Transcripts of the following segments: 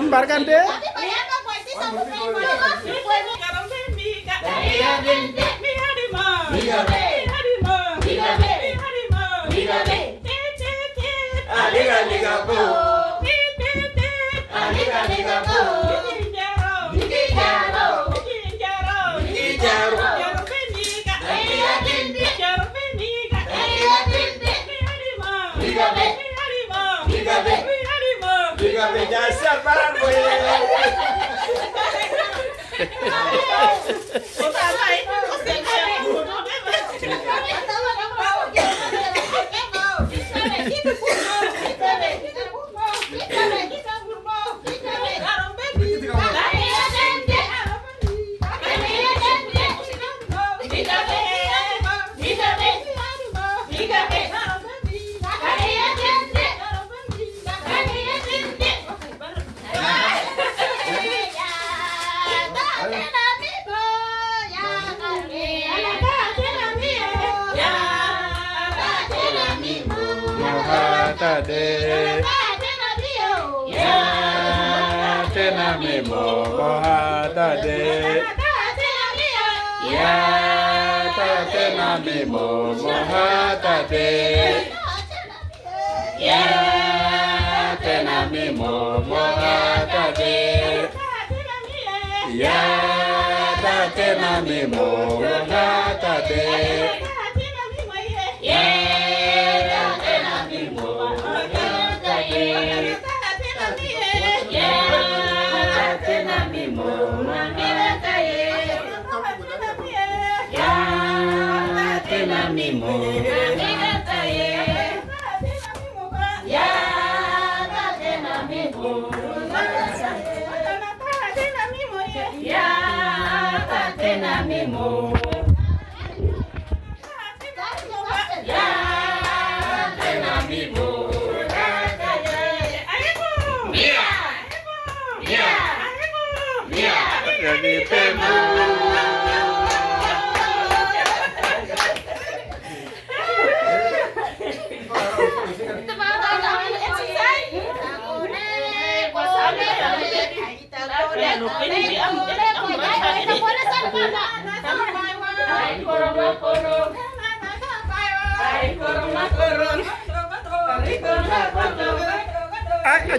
Barkan deh. Jasar barang boy.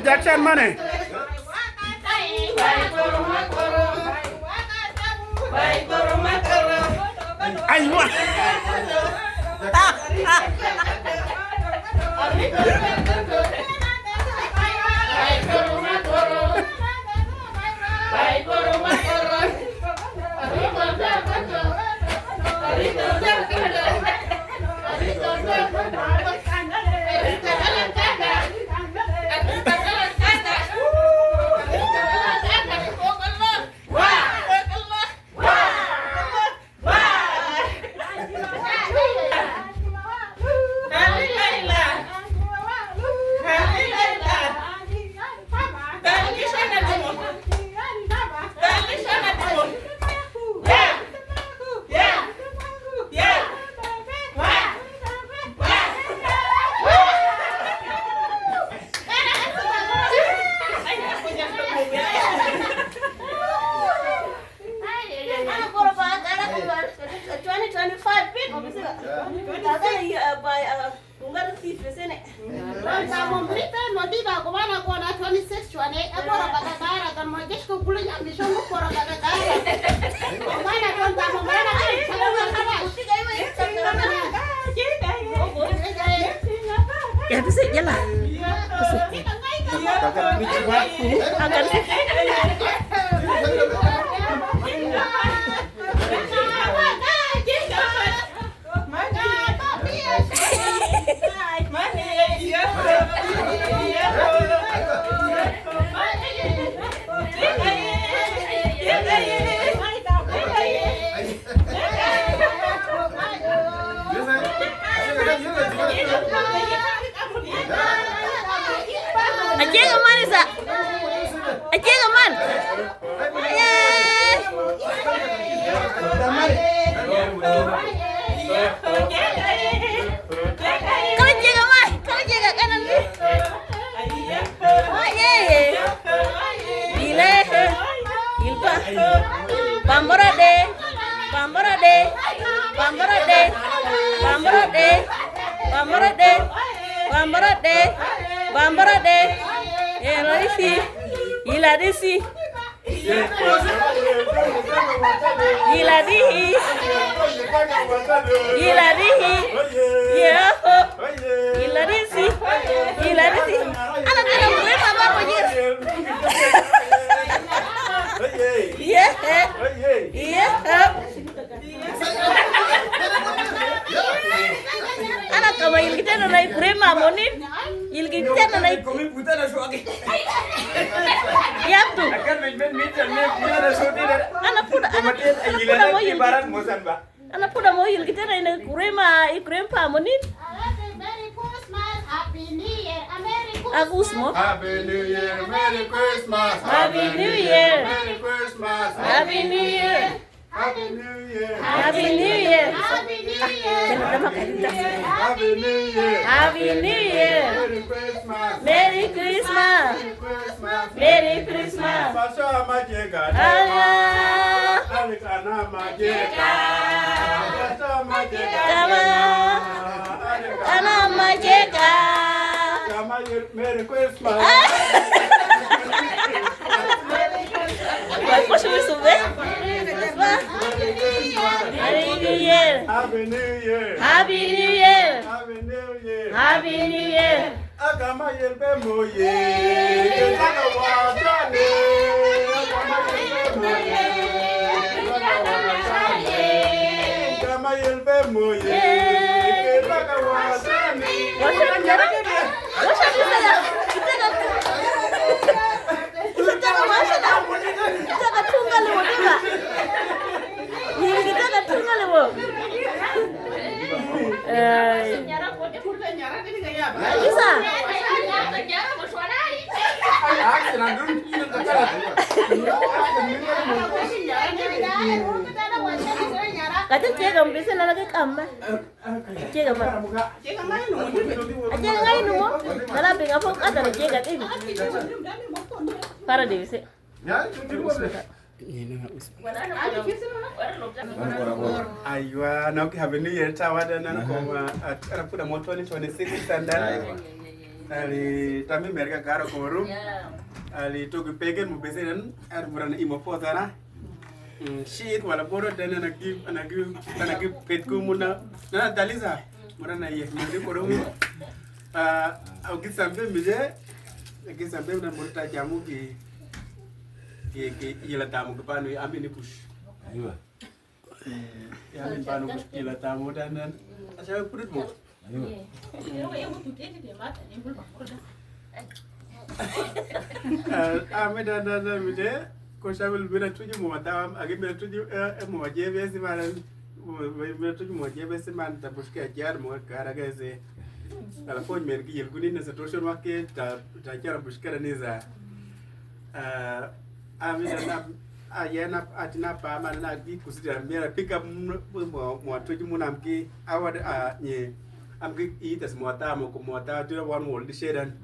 Jackson mana? Ayo. Ya itu sih jalan. Aceh kemana sa? Aceh kemana? Kalau Aceh kemana? Anak puda mo yun kita na kurema pa mo nin. Merry Christmas, Happy New Year, America. Agus mo. Happy New Year, Merry Christmas. Happy New Year. Merry Christmas. Happy New Year. Happy New Year. Happy New Year. Happy New Year. Jangan dah makan dah. Happy New Year. Happy New Year. Merry Christmas. Merry Christmas. Merry Christmas. Merry Christmas. Pasha majeka. Allah. Alikana majeka. Pasha majeka. Sama. Anak majeka. Kama Merry Christmas. Bagus subeh. Happy New Year. Happy New Year. Happy New Year. Happy New Year. Happy New Year. Agama yelbe moye. Ketaka wajane. Agama yelbe moye. Agama yelbe moye. Ketaka wajane. Bosan jarak ni. Bosan kita dah. Kita dah. Kita dah bosan dah. Kita dah tunggal lu ni ba? Ni kita dah tunggal lu. Bisa. Kata cakap bisa nak lagi kamar. Cakap apa? Aja ngai numo. Kalau pengen apa kata nak cakap ini. Para dia sih. Aywa nauki Happy New Year tawada nana koma arapuda motoni 26 standard ali tami merga garo koru ali togu pegen mu besenan ar murana imo fotana shit wala boro dana nagi petku muna na daliza murana ye mudi koru au kisambe na murta jamu ki yela tamu ke panu ambil ni push. Aywa. Ya ambil panu push yela tamu dan asal perut mo. Aywa. Ame dan muje ko sabul bina tuju mo mata agi bina tuju mo jebe si manan bina tuju mo jebe si man ta push ke jar mo kara gaze. Ala fon mer ki yel kunin sa torsion wakke ta jar push kara neza. Amina ayana atina pa mana na gi kusira mera pick up mo toji munamki awada nye amgi itas mota mo ko mota tira wan wol di shedan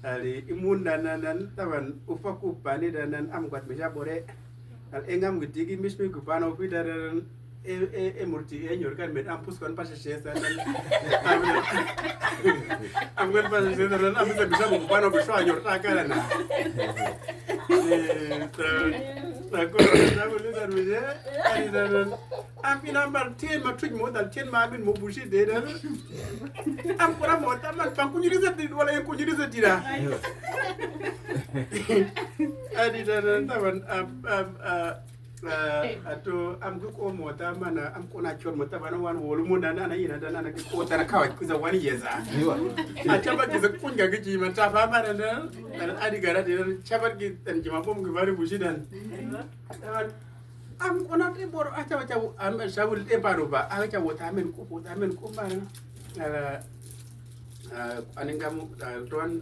ali imun nan taban ufaku pani dan am gat mesha bore al engam gitigi mismi ku pano ku daran e murti e nyor kan met am pus kon pasha shesa am gat pasha shesa dan am bisa ku pano biso nyor ta kala na aku boleh dah muje, ini dah. Ampi nampak tian matrik modal tian mabin mau busi deh dah. Am kurang modal man pangku jadi sedih, wala yang ku jadi sedih dah. Adi dah tawan atau am ku modal mana am ku nak cor modal mana wan wolu muda na ina dan anak ku tara kawat ku zawani yeza. Acaba kita pun gak gaji macam apa mana dah. Dan adi gara dia cabar kita cuma pun kembali busi dan am kona te bor acha am sabul te paru ba acha wota men ku ban aningam tuan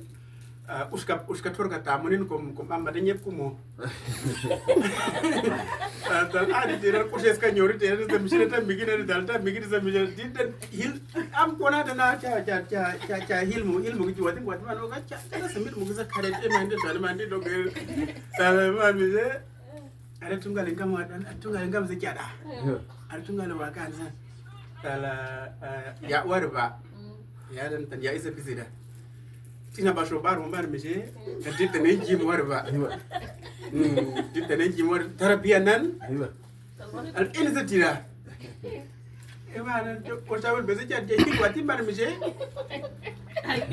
uska turga tamunin kum amma de nyep kumo dan adi dia ku seska nyori te de misire ta migina dalta migina sa misire dan hil am kona dana cha hilmu ki watin wat man ga cha kada semit mu ga kare te mande salmande do ge salma mise ada tunggal engkam sekiada ada tunggal wakan tala ya warba ya dan tan ya isa bisida tina ba sho bar mo bar meje da ditta ne jim warba ditta ne jim war tarabiya nan al inza tira e ma nan ko tawul be zai jadde hilwati bar meje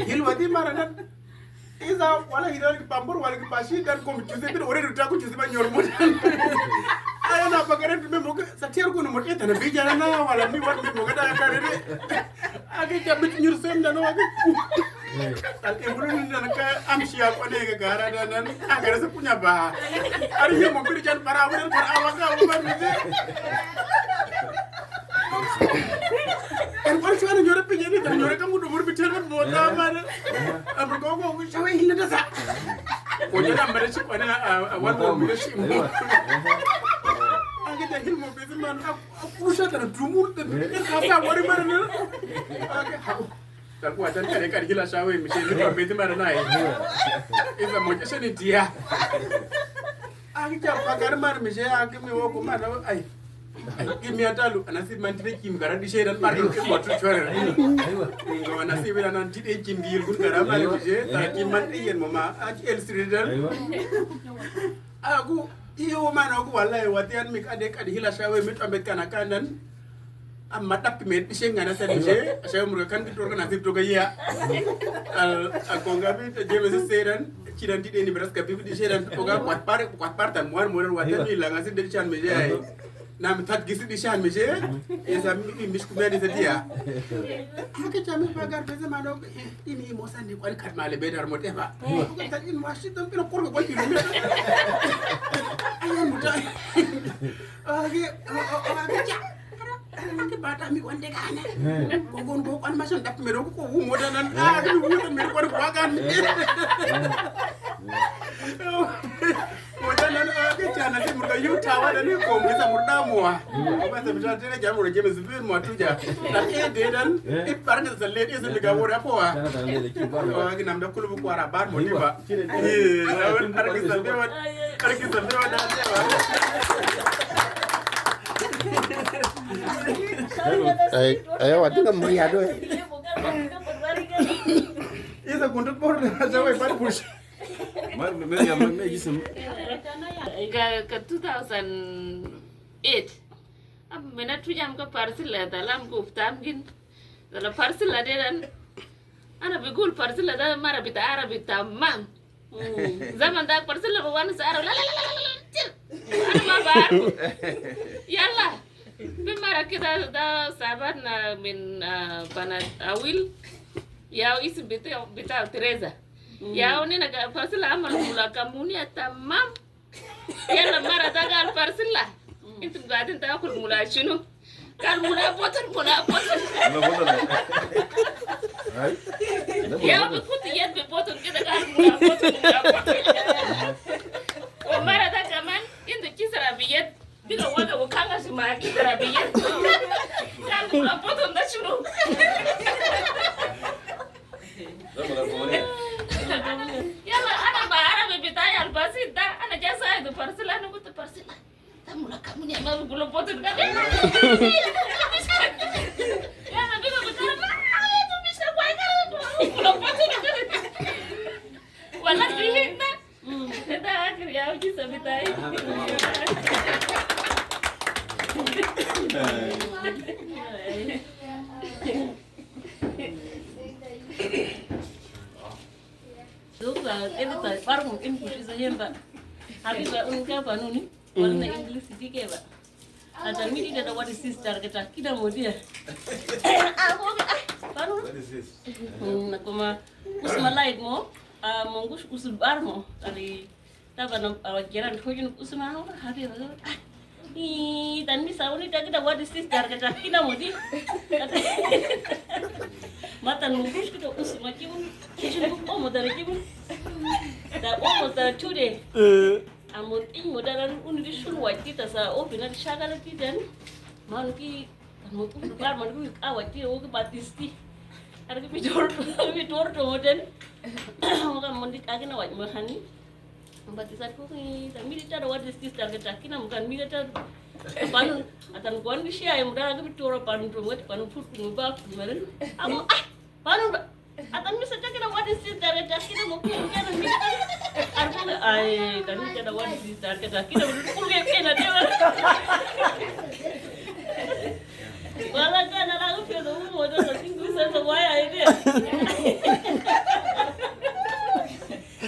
hilwati bar nan iza wala hidal ki pambur wala ki pashi dan ko mi tuze bir ore ruta ko tuze ba nyor mo aya na bagare me mo sa tier ko no mo eta na bijana na wala mi wat mi mo gada ka re age jabit nyur sem dan wa al ke buru ni dan ka am siya ko ne ga gara dan nan agara sa punya ba ari mo bir jan para wa par awaga o ba mi en par suara nyore pinye ni tan nyore kamu dumur bitel mo ta mare am ko ko sawe hinda da sa ko jana mare shi ko na wan mo mi shi mo age da hilmo be man pusha tan dumur tan ka sa wari mare ne age ha ta ko tan kare kare hila sawe mi shi ni be mare na iza mo ke shani dia age ja pagar mare mi je age mi wo ko mara ai kimi atalu anasi mantire kim gara di shedan par ko motu chore ngo anasi bila nan tide kim bil gun gara mari je ta kim man yen mama ak el sridal aku iyo mana aku wallahi watian mik ade kadi hila shawe mit ambe kana kandan amma tap met di shenga na sen je shawe mur kan bitor kana sip to gaya al konga bi je me sedan cidan tide ni Nebraska bi di shedan to ga kwat par tan moar watian ni la ngasi de chan me je nam tat gisi di shan meje esa mi mis ku medi dia ake chami pagar beze mano ini mo sandi ko kat male be dar mo tefa ko tan in washington pino korgo ko ti mi ayan muta ake bata mi wonde gane ko gon ko an mason dap me do ko wu mo danan ake mi wuta mi ko ko wagan Mojalan ake chana si murga yutawa dani ko misa murda muwa. Oba se bisha tene jamu rege mizibir mwatuja. Na ede dan iparanga salle ese liga wora poa. Ake namda kulubu kwa rabar moniba. Araki saldewa da sewa. Ayo watu na mriado. Isa kuntuk por na jawa ipar push. Ka 2008 am mena tujam ka parcel la dalam ko ftam gin dala parcel la dedan ana bigul parcel la da mara bita arabi tamam zaman da parcel la wan sa ara la ana ma bar yalla be mara kita da sabat na min bana awil ya is bita Teresa ya oni na parcel la amal mula kamuni tamam yalla mara dagal parcella intu gadin ta kul mula shinu kan mula botan ya be kuti yet be botan kida kan mula botan o mara da kaman intu kisra biyet diga waga ko kanga sima kisra biyet kan mula botan da shinu yalla ana ba arabe bitaya albasita ana jasa itu parcela no butuh parcela tamu lah kamu ni mau belum potong kan ya nabi mau bicara itu bisa kuai kan belum potong wala dihita kita akhir ya uji sabitai Ini tak baru mungkin khusus saja mbak. Habis mbak unka apa nuni? Warna English sedikit mbak. Ada midi ada what is this kita mau dia. Aku baru. What is this? Nak cuma usmalait mo, monggus usul bar mo. Tadi tahu nama awajaran kujun usmano hadir. Dan bisa uni kita what is this kita mau dia. Mata nunggus kita usma kibun, kisah omo dari kibun, dah omo dari cude, amut ini modalan unidisun wajib tasa opina disagala tidan, manuki amut bar manuki awati oke batisti, ada kepijor tu modern, orang mendit agen awat mahani, batisat ko ni, tapi kita ada wajib stis target kita bukan kita Panu atan kuan bisi ayam dah aku bicara panu tu mat panu put ngubah kemarin. Aku panu atan bisa cakap what is this dari cakap mau kena mista. Aku ay tadi cakap what is this dari cakap kita boleh kena dia. Wala kan aku pernah mau dah tinggal sana waya ini.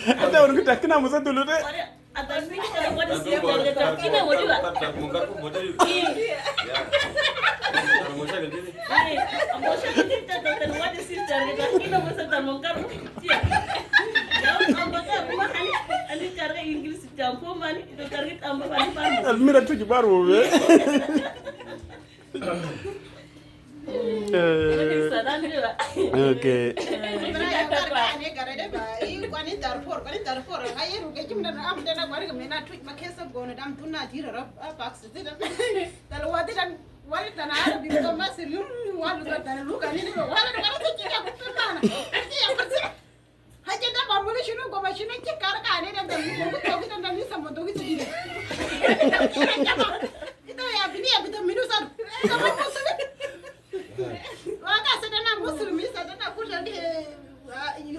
Ada orang kita kena masa dulu deh. Atan bisa what is this dari cakap kita mau juga. Muka aku modal. Ya. Muka gede. Aku sih cakap what is this dari cakap kita mau sedang mengkar. Ani cara Inggris campur mani itu cara tambah mani. Almira tu baru be. Okay.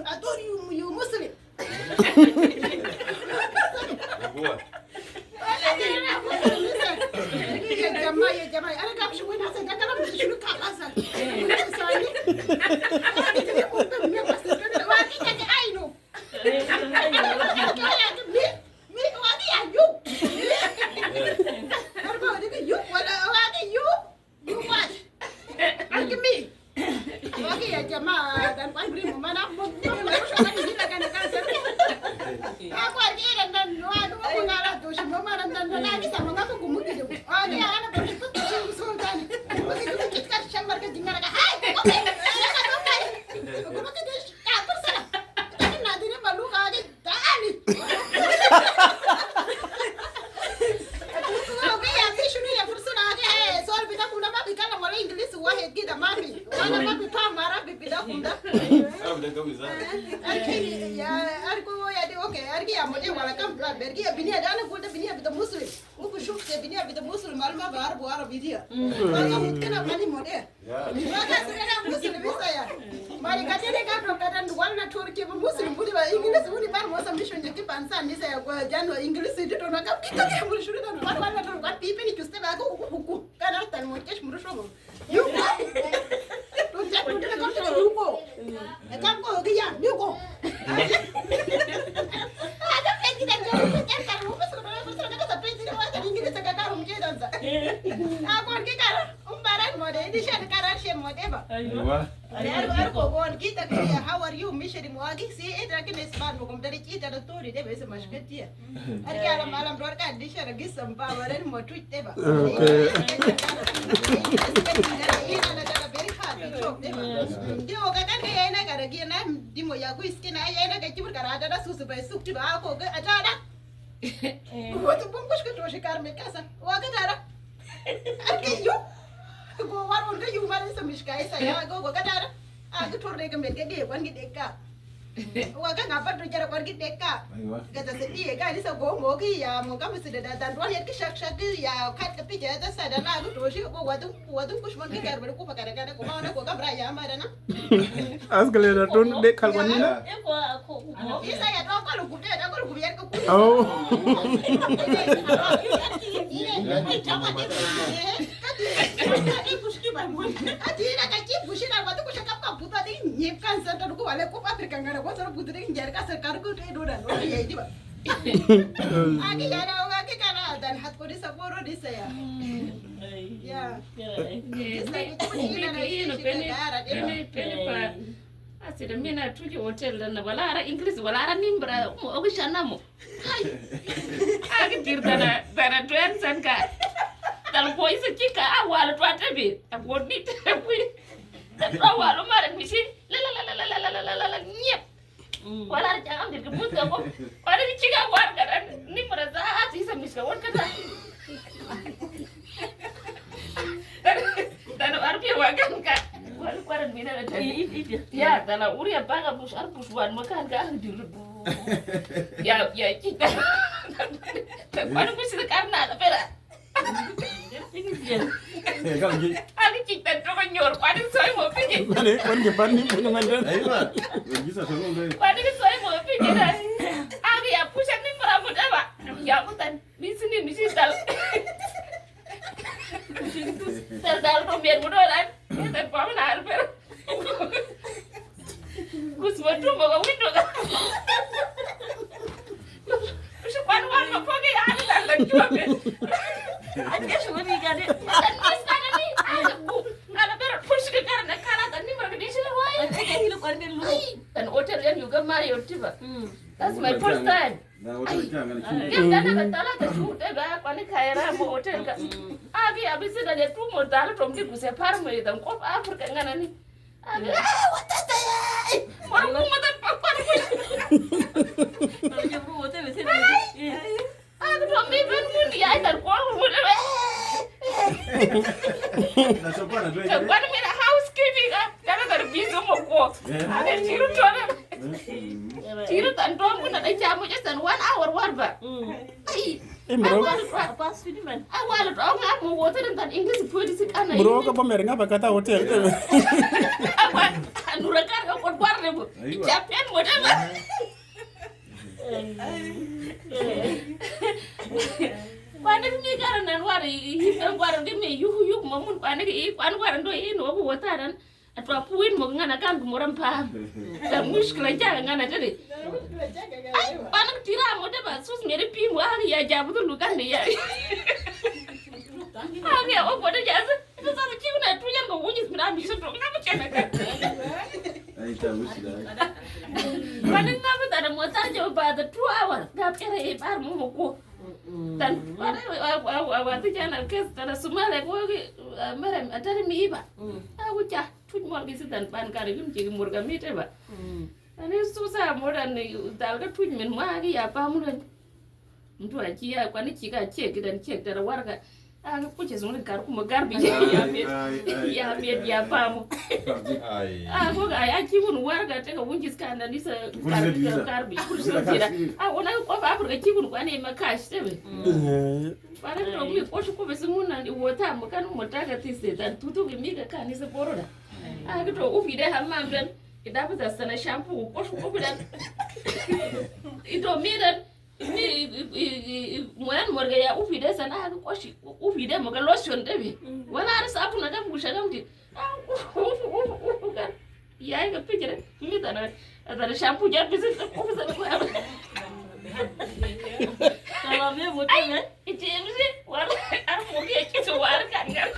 I thought you Muslim. How are you? Mission Mwagi see it like in Ispan Mukum dari kita da tori deba isa mashkatia. Arki alam alam dorka disha da gisam pa waren mo tweet deba. Okay. Ina na da very hard to talk deba. Dio ka kan ga yana ga da gina dimo ya ku iskina yana ga kibur karada da susu bai sukti ba ko ga atada. Wato bunkush ka to shikar me kasa. Wa ga dara. Arki yo. Go war on ga yu mari sa mishkai sa ya go ga dara. Aku torre ke mereka dia kan kita deka. Waka ngapa tu cara kan kita deka. Kata sedih kan ini sebuah mogi ya muka mesti ada dan tuan ya kisah ya kat tapi jadi ada sada na aku terus aku wadu kusman kita baru aku pakai kadang aku mau aku kan beraya mana na. As kalian ada tuh dek kalwan ni na. Ini saya tu aku lugu dia aku lugu biar aku. Oh. Ini cakap dia. Ini kuski bangun. Adi nak kacip kusi nak waktu kusi kap buta ding nyepkan santan ku wale ku Afrika ngara ku sar buta ding jar ka sarkar ku te dodan o ya idi ba. Agi yana o agi kana dan hat ko di saboro di saya. Ya. Asira mina tuji hotel na wala ara English wala ara nimbra o gishana mo. Agi tirtana dana twen sanka. Tal boy se chika awal twate bi abodi tawi. Awal mara misi la nyep. Wala jangan dikebut ko. Pada di chika war kan ni merasa hati sa miska war kata. Dan arpi wagan ka. Wal kwaran mina da ya dana uri apa bus arbus wan makan ka dulu. Ya chika. Pada misi karena pera. Kalau gitu. Ani kita tu kan nyor, pani soy mo pije. Mane kon ke pan ni punya mandan. Ayo, bisa tolong deh. Pani soy mo pije dah. Ani ya pusat ni merambut apa? Ya bukan. Misi dal. Dal rombien mudolan. Kita paham nak per. Gus matu mo ka window ka. Supan wan mo pogi ani dal juaga. Ani semua ni kan. Ada ni. Ada ber push ke karena dan ni mereka di sini why? Dan hotel yang juga Mario tiba. That's my first time. Nah, hotel jangan sini. Dia dah nak tahu tak sudah bah, pani kaya mo hotel ka. Abi abis itu dah tu modal from di pusat farm itu, kop Afrika ngana ni. Abi, what is that? Baru mau makan apa ni? Kalau jauh hotel mesti. Abi tu ambil pun dia itu kau muda. Nah, sopan ada. Kau ni mana housekeeping ah? Jangan terbisu mo ko. Ada ciru tu ada. Ciru tanpa pun ada jamu je dan 1 hour warba. Bro, Apa sini man? Awal tu orang mau hotel dan English pun di sini ana. bro ka pamer ngapa kata hotel. Awal nurakan kau pun war ni bu. Japian mo dah. Panik ni karena wari hitam waran dia me yuh mamun panik waran do ini aku wataran atau apuin mau ngana kan kemuran paham dan muskil aja ngana jadi panik tiram udah basus mirip pimu ya jabu tu lukan dia ya oh pada jasa itu sama cium nak tuh yang kau unyis beram bisa tuh kenapa cina kan Ayo, tahu sudah. panik ngapa tak ada motor coba ada 2 hour gak kira ibar mau ko dan waktu jangan kes tada sumale ko merem atari mi iba aku cah tuj mor gisi dan pan kari gun jigi murga mi te ba ani susah modan ni dalga tuj men ma gi ya pa mun ndu aji ya kwani cika cek dan cek tada warga aku punya semua kar kuma garbi ya me ya pa mu aku ga ya ci mun warga te ga wunjis kan dan isa karbi kursi tira ona ko ba burga ci mun kwani ma cash te be para to mi ko ko be sumuna ni wota mu kan mu taga tiste dan tutu mi ga kan isa boroda aku to ufi de hammam dan ida ba sana shampoo ko ko dan ito mi dan muan morga ya ufi de sana ha ko shi ufi de mo ga lotion de be wala ar sabu na da busha gam di ya ga pijere mi dana ada shampoo jar bisit ko bisa ko Kalau dia hotel man. itu mesti wala ar mo ge ki so war kan kan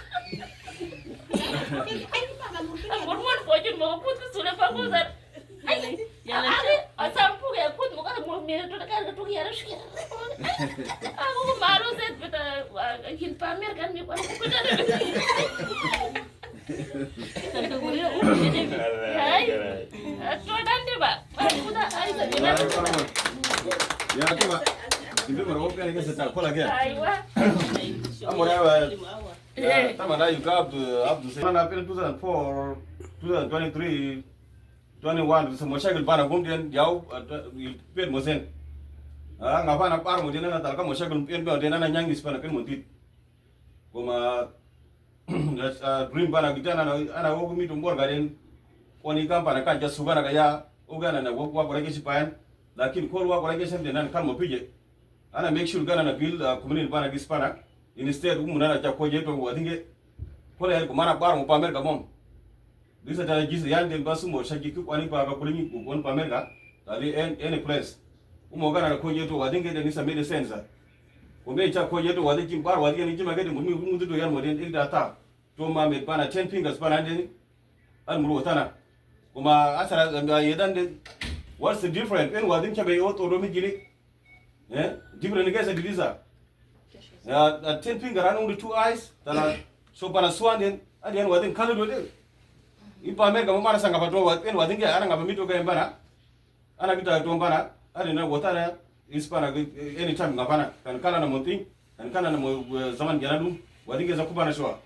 hormon ko jun mo put sudah bagus ya ada sampu ya put mo ka mo mi to ka to ya ras aku malu set beta hin pamer kan mi ko benar Tentu boleh jadi. hai to dan de ba aku dah ai sa bila Ya, tu Pak. Itu baru open ni saya tak lagi. aiwa Amor ya. Tama da yuka abdu sai. Mana apel 2004, 2023, 21 semua syakil bana gumdian jauh pel mosen. Ngapa nak par mo dinana talka mo syakil pel dinana nyangis pana pel montit. Kuma dream bana gitana ana wogu mi tumbor gaden oni kampana kan jasugana kaya ugana na wogu wa koreke sipan lakin kol wa koreke semde nan kalmo pije ana make sure gana na bil community bana gispana instead umuna na koje to wadinge kola yar ko mana bar mo pamer ga mom disa ta gis yande basu mo shagi ku kwani pa ga kulini ko gon pamer ga tali any place umo gana na koje to wadinge de nisa made sense ko me cha koje to wadinge bar wadinge ni jima gade mu do yar mo den ilda ta to ma me bana 10 fingers bana den al muru tana kuma asara yedan de what's the difference en wadin chabe yo to romi gini different ni kesa divisa 10 finger anu the 2 eyes tala so bana swanen adian wadin kalu do de ipa me ga mara sanga pato wadin wadin ga ana ngaba mito ga embana ana kita to bana ari na wotara ispana anytime ngapana kan kala na monting kan kana na zaman ganadu wadin ga zakubana shwa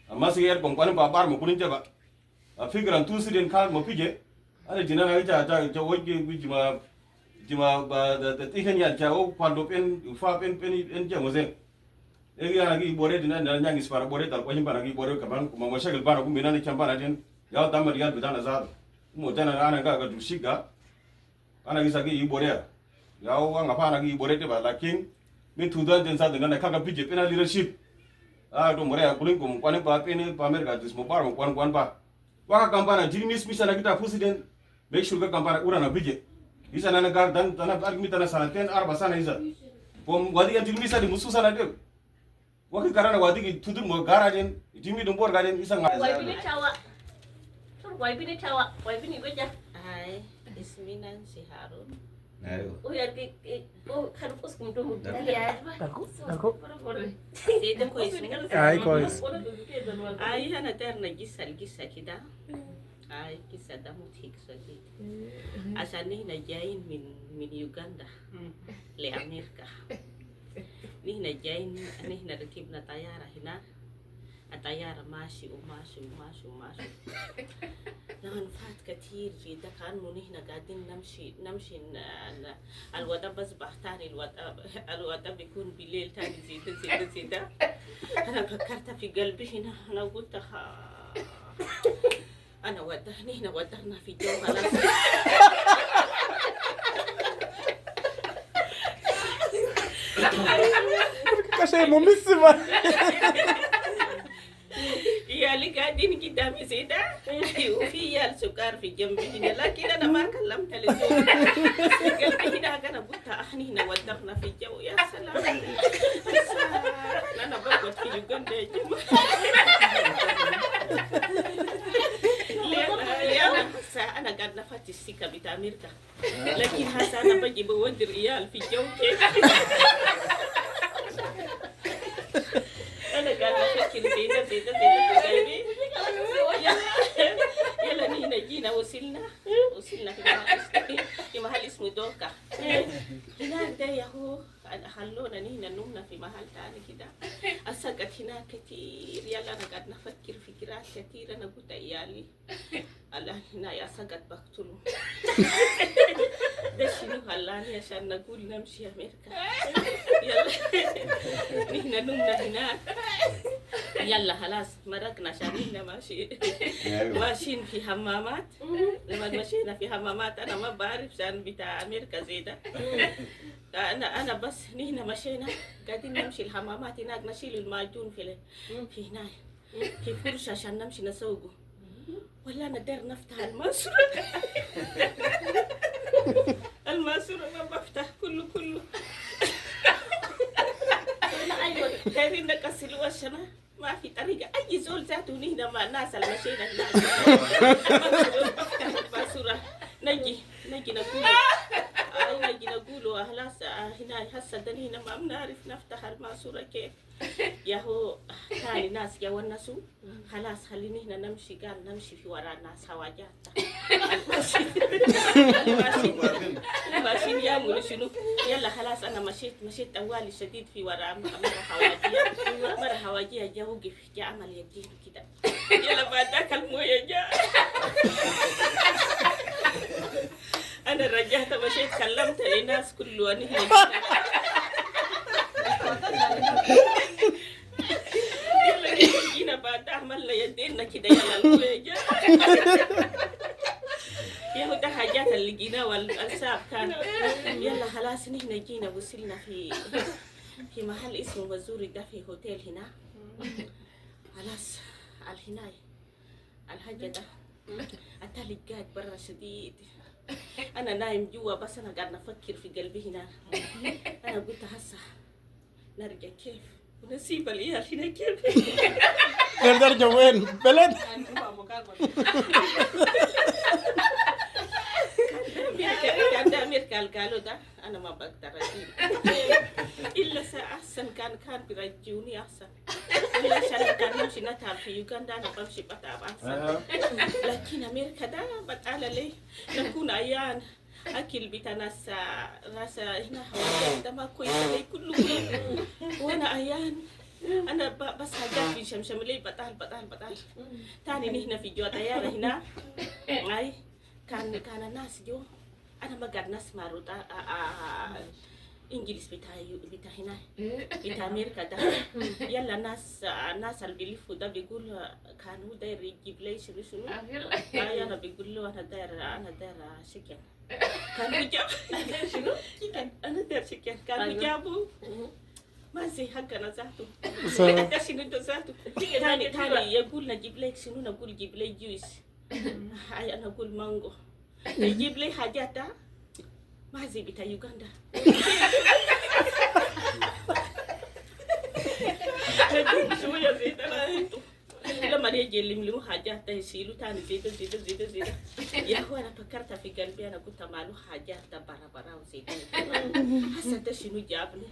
amma sai yar konkwanin babar mu kunin jaba a figuran tusi den kal mo pije ana dina na ta woge jima ba da tikan ya ta o kwando pen fa pen en je mo zen egi ana gi bore dina na nyangi spara bore tal ko himbana gi bore kaman kuma mashakil bana kum binana chambana den ya tamar ya bidana za mo tana ana ga du shiga ana gi sagi bore ya wa ngapa ana gi bore te ba lakin min tudan den sa dengan kaga bije pena leadership do more ya kulin kum kwanin pa pene pa mer ga dis mo bar mo kwan pa wa kampana jini mis ana kita president make sure ga kampana urana bije isa nana gar dan tana argmi tana sana 10 arba sana isa pom wadi ya jini misa di musu sana de wakil karana wadi ki tudur mo garajen jimi dum bor gajen isa nga Wai bini cawa. Wai bini cawa, wai bini beja. Hai, isminan si Harun. Oh ya ki kan pus kum dum. Aku. Ida ko isminan. Ai kois. Ai hana terna gisal kida. Ai kisa damu thik sagi. Asani na jain min Uganda. Le Amerika. Nihna jain nihna rakibna tayara hina. الطيارة ماشي وماشي وماشي وماشي لما نفات كتير جدا كأنه نحن قاعدين نمشي الوضع بس تاني الوضع بيكون بالليل تاني زيدا أنا فكرت في قلبي هنا أنا قلت أنا نحن ودعنا في جو خلاص Kasi mo miss ba? يا اللي قاعدين قدامي زيدا وفي يال سكر في جنبي هنا لكن انا ما كلمت الزول قلبي هنا انا قلت احنا هنا ودرنا في الجو يا سلام انا بقعد في يوغندا يا جماعه انا قاعد نفتش السكه بتاع امريكا لكن هسه انا بجي بودي ريال في الجو كيف أنا قاعدة أفكر زيدا قلبي يلا نينا جينا وصلنا في محل اسمه دوكا هناك ده ياهو خلونا نينا نمنا في محل تاني كده أسقط هناك كتير يلا أنا قاعد نفكر فكرات كتير أنا قلت عيالي الله هنا يا سقط بقتله ده شنو خلاني عشان نقول نمشي أمريكا يلا نحن نمنا هناك يلا خلاص مرقنا عشان نحن ماشيين في حمامات لما مشينا في حمامات أنا ما بعرف شان بتاع أمريكا زي ده أنا بس نحن مشينا قاعدين نمشي الحمامات هناك نشيل المعجون في هناك في فرشة عشان نمشي نسوقه ولا أنا داير نفتح الماسورة ما بفتح كله دايرين نكسل وشنا ما في طريقة أي زول ذاته هنا مع الناس المشينا هناك بفتح الماسورة نجي نقول خلاص هنا هسه هنا ما بنعرف نفتح الماسورة كيف ياهو ثاني ناس يونسوا خلاص خليني هنا نمشي قال نمشي في وراء الناس هواجات الماشين يعملوا شنو يلا خلاص انا مشيت طوالي شديد في وراء مرة هواجية جا وقف جا عمل يدين كده يلا بعد ذاك المويه جاء انا رجعت مشيت كلمت الناس كله انا يلا جينا بعد عملنا يدينا كده يلا المويه جاء يا ده حاجات اللي جينا والأنساب كان يلا خلاص نحن جينا وصلنا في محل اسمه مزوري ده في هوتيل هنا خلاص الهناي الحاجة ده التالي قاعد برا شديد أنا نايم جوا بس أنا قاعد نفكر في قلبي هنا أنا قلت هسه نرجع كيف ونسيب العيال هنا كيف Nerdar وين؟ بلد؟ كان ده أمريكا قالوا ده أنا ما بقدر أجيب إلا أحسن كان بيرجوني أحسن إلا عشان كان نمشي نتعب في يوغندا أنا بمشي بتعب أحسن لكن أمريكا ده بتعالى ليه نكون عيان أكل بتاع ناس هنا حوالي ده ما كويس لي كله وأنا عيان أنا بس حاجات في شمشم لي بطال تاني نحن في جو طيارة هنا كان الناس جو أنا ما قاعد نسمع Inggris bita hina bita Amerika da yalla nas albilifu da bigul kanu da regiblay shunu yalla bigul ana da chicken kanu jab shunu chicken ana da chicken kanu jabu masih haka na zatu da shinu da zatu tani ya gul na giblay shunu na gul giblay juice ay ana gul mango giblay hajata masih bita Uganda شوية زيت أنا لما نيجي اللي حاجات يشيلوا تاني زيت يا هو أنا فكرت في قلبي أنا كنت ماله حاجات برا وزيت حسيت شنو جابني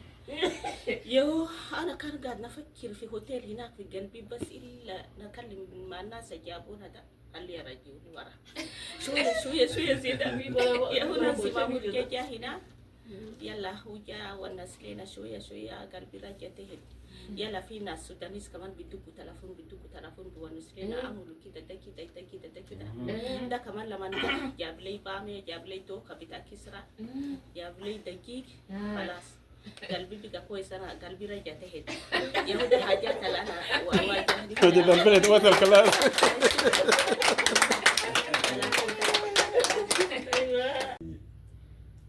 يو أنا كان قاعد نفكر في هوتيل هناك في قلبي بس إلا نكلم مع الناس جابونا ده اللي يرجعوني ورا شوية زيت يا هو ناس ما جا هنا يلا هو جا والناس لنا شوية قلبي رجعته يلا في ناس سودانيس كمان بيدوكوا تلفون بونس لنا عملوا كده ده كمان لما جاب لي بامي جاب لي توكا بتاع كسرة جاب لي دقيق خلاص قلبي بقى كويس أنا قلبي رجعته يا هو ده حاجات اللي أنا واجهني تجد البلد وصل خلاص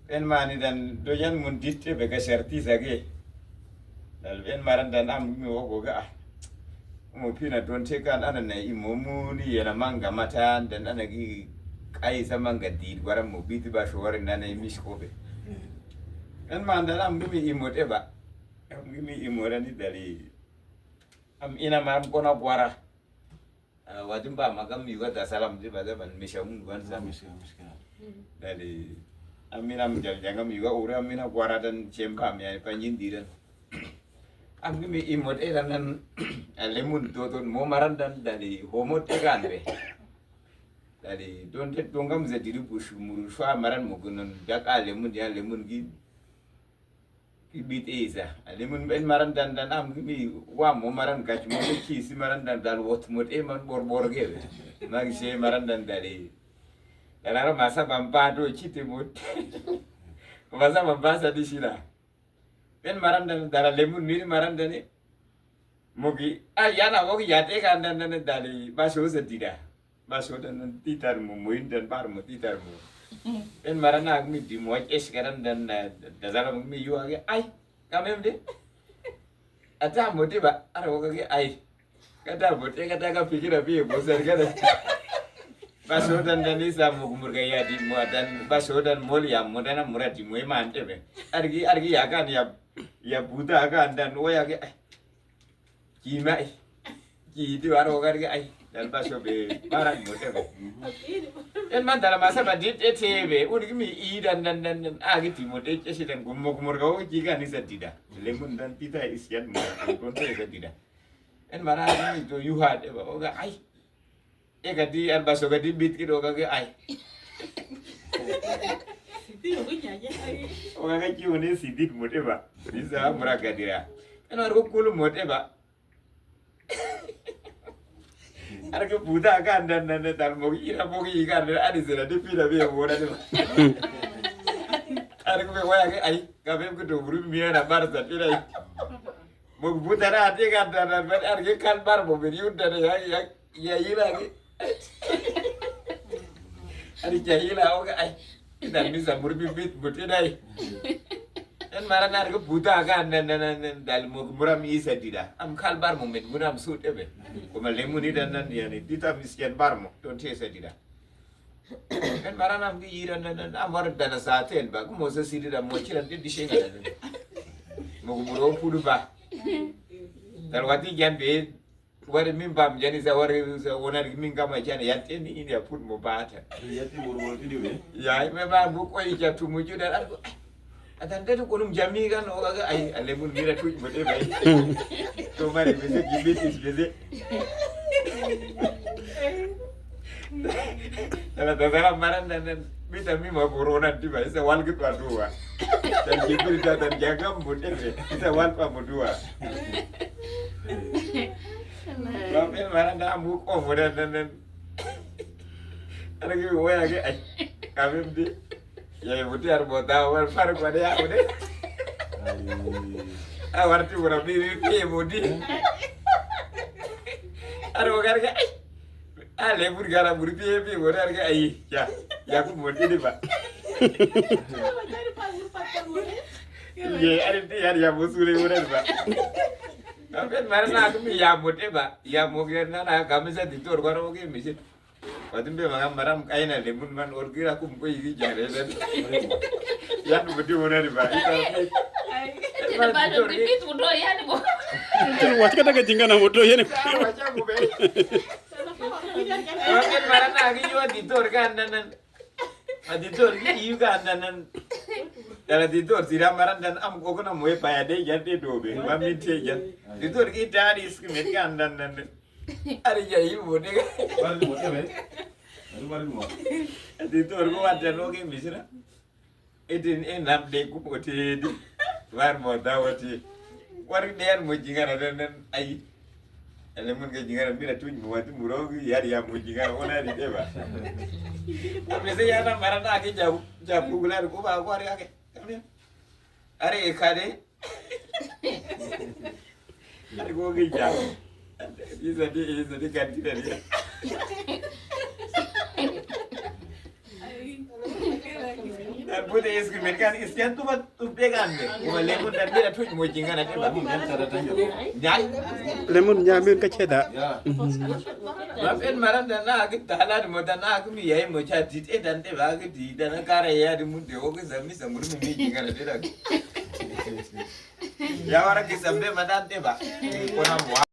En mani dan doyan mun ditte be ga serti sage dal en maran dan am mi wogo ga mo pina don te kan ana na imomu ni yana manga mata dan ana gi kai sa manga di gwara mo biti ba showari na na mish ko be en man dan am mi imote ba am mi imora ni dali am ina mam kona gwara wadin ba magam yuga da salam di ba da ban mishamun gwan sa dali amina menjaga juga orang amina guaradan cempa ya panjin diran amgi mi imot dan lemun tutun mau maran dan dari homot kan be dari don tet dongam jadi busu muruswa maran mugunan jak lemun dia lemun bit eza lemun ben maran dan amgi mi wa mau maran kach mau si maran dan wot mot man bor ge magi se maran dan dari Karena masa bampa do citi mut. Masa bampa sa di sila. Pen maran dan dara lemun ni maran dan ni. Mogi yana mogi yate kan dan dari baso sedida. Baso dan titar mu muin dan par mu titar mu. Pen maran nak mi di muat es karan dan dara mi yu age ai kamem de. Ata moti ba ara woga ai. Kata moti kata ka pikir abi bosan kada. Baso dan isa mugumur gaya di dan baso dan mulia mudana murat di mui mante be argi ya kan ya buta kan dan oya ke kima ki itu aro garga ai dan baso be baran mute be en man dalam masa badit etebe urgi mi I dan agi timote cesi dan gumur gau jika ni tidak lemun dan tita isian mu konto tidak en mana itu yuhat be oga ai gadi an baso gadi bit kido kage ai Tio punya aja oga ga kiwo ne sidit mote ba bisa muraga dira ana ro kulu mote ba ara ke buta kan dan tal mogi kan ada sera de pila be wona de ara ke waya ke ai ka be ko do buru mi na barza pila mo buta ra de kan dan ara ke kan bar mo be yunda ya lagi Ari jahila oke ai dan bisa berbibit dai dan maran harga buta kan dan dal muram isa tidak am kalbar moment muram sut ebe kuma lemuni dan yani dita miskin barmo don tesa tidak kan maran am di iran dan amar dan saten ba kuma so sidi da mo kiran di shenga dan mo muro pudu ba dan wati jambe wari min bam jani sa wari sa wonar min kama jani yatte ni ini put mo bata Yati buru tidi we. ya me ba bu ko ija tumuju dan arko atan dadu ko num jami kan o ga ay ale mun mira tuj mo de bay to mari bese gibitis bese dala maran dan bita mi ma corona di bay sa wal gitu dua dan gibir dan jagam mo de sa wal pa mo dua Bapak maran dah amuk dan ada que waya ke ay kami di ya buti ar bota wal far ko de Warti ora bi mudi. Aro garga ai. Ale burgara burpi bi ora garga ai. Ya ku mudi di ba. Ye ada dia ya musule ora ba. Tapi marana aku mi ya mudi ba. Ya mungkin na kami sa ditor garo ke misit. Patimbe mga maram kaina lemun man orgira aku mko igi jare dan. Ya mudi ora di ba. Tidak pada bibit udah ya nih bu. Wah, kita kejingkan nama motor ya nih. Baca bu be. Mungkin marana lagi juga ditor kan dan ditor ini juga dan kalau ditor tidak maran dan am kok na moe payade jadi dobe. Mami tejan. Ditor kita di skimet kan dan ada jadi bu deh. Baru mau be. Baru mau. Ditor ko ada logi misra. Edin enam de ku poti war mo dawati. War der mo jingara dan ai. Elemen ke jingara bila tuj mo wati murogi yari ya mo jingara ona di deba. Tapi saya na marana ake jauh gular ko ba ko ari ake. Are kade. Ari ko ge jauh. Isa di ganti dari. Dan bude isku mereka iskian tu bat tu pegan deh. Kuma lemon dan bila tuj mo jingara ke ba. Nyai. Lemon nyamin ke ceda. Ya. Bapen maran dan aku tahala mo dan aku mi yai mo chati dan te ba ke di dan kare ya di mun de o ke zami samur mi jingara de la. Ya orang ke sambe madan te ba. Ko na